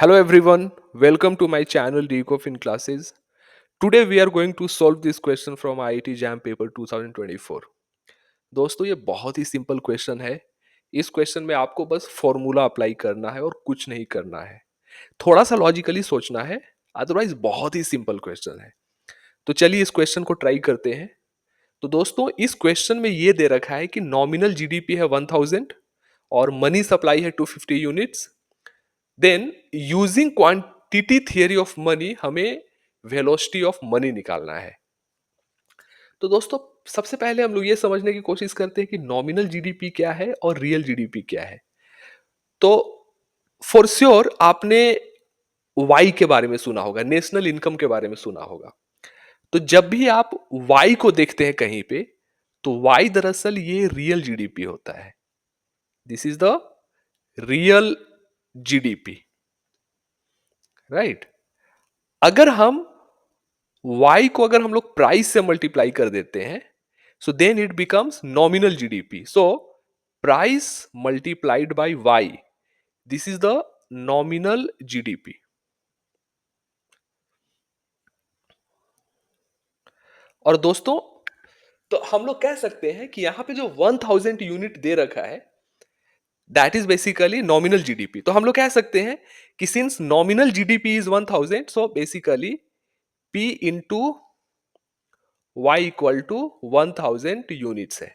Hello everyone, welcome to my channel Decofin Classes. Today we are going to solve this question from IIT JAM paper 2024. दोस्तों ये बहुत ही simple question है। इस question में आपको बस फॉर्मूला अप्लाई करना है और कुछ नहीं करना है। थोड़ा सा लॉजिकली सोचना है, अदरवाइज बहुत ही सिंपल क्वेश्चन है। तो चलिए इस क्वेश्चन को ट्राई करते हैं। तो दोस्तों इस क्वेश्चन में ये दे रखा है कि नॉमिनल जीडीपी है 1000 और मनी सप्लाई है 250 units. Then using quantity theory of money हमें वेलोसिटी ऑफ मनी निकालना है। तो दोस्तों सबसे पहले हम लोग ये समझने की कोशिश करते हैं कि नॉमिनल जीडीपी क्या है और रियल जीडीपी क्या है। तो फॉर श्योर आपने वाई के बारे में सुना होगा, नेशनल इनकम के बारे में सुना होगा। तो जब भी आप वाई को देखते हैं कहीं पे, तो वाई दरअसल ये रियल जीडीपी होता है। This is the real GDP, right. अगर हम y को अगर हम लोग प्राइस से मल्टीप्लाई कर देते हैं, so then it becomes nominal GDP. So price multiplied by y, this is the nominal GDP. और दोस्तों तो हम लोग कह सकते हैं कि यहां पे जो 1000 यूनिट दे रखा है, that is basically nominal GDP. तो हम लोग कह सकते हैं कि since nominal GDP is 1000, so basically p into Y equal to 1000 units है,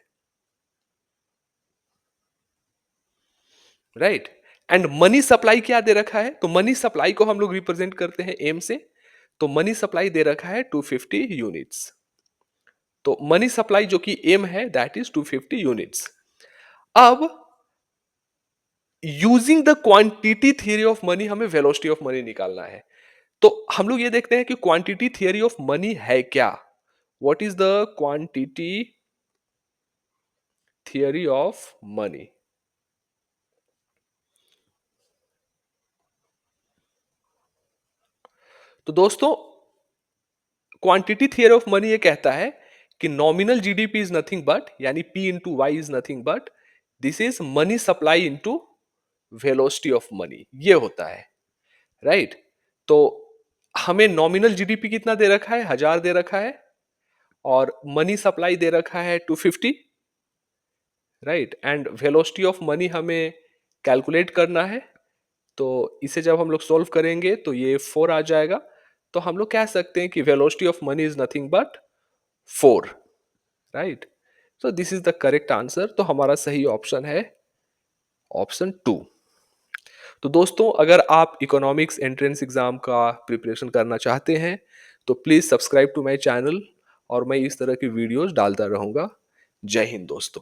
राइट। एंड मनी सप्लाई क्या दे रखा है? तो मनी सप्लाई को हम लोग रिप्रेजेंट करते हैं एम से। तो मनी सप्लाई दे रखा है 250 यूनिट्स। तो मनी सप्लाई जो कि एम है दैट इज 250 यूनिट्स। अब using the quantity theory of money हमें वेलोसिटी ऑफ मनी निकालना है। तो हम लोग ये देखते हैं कि क्वांटिटी थियरी ऑफ मनी है क्या। What is the quantity theory of money? तो दोस्तों क्वांटिटी थियरी ऑफ मनी ये कहता है कि nominal GDP is nothing but, यानी P into Y is nothing but this is money supply into velocity of money, ये होता है, राइट। तो हमें नॉमिनल जीडीपी कितना दे रखा है? 1000 दे रखा है और मनी सप्लाई दे रखा है 250, right. And velocity of money हमें कैलकुलेट करना है। तो इसे जब हम लोग सोल्व करेंगे तो ये 4 आ जाएगा। तो हम लोग कह सकते हैं कि velocity of money is nothing but 4, right. So this is the correct answer. तो हमारा सही ऑप्शन है ऑप्शन 2। तो दोस्तों अगर आप इकोनॉमिक्स एंट्रेंस एग्जाम का प्रिपरेशन करना चाहते हैं तो please subscribe to my channel और मैं इस तरह की वीडियोस डालता रहूंगा। जय हिंद दोस्तों।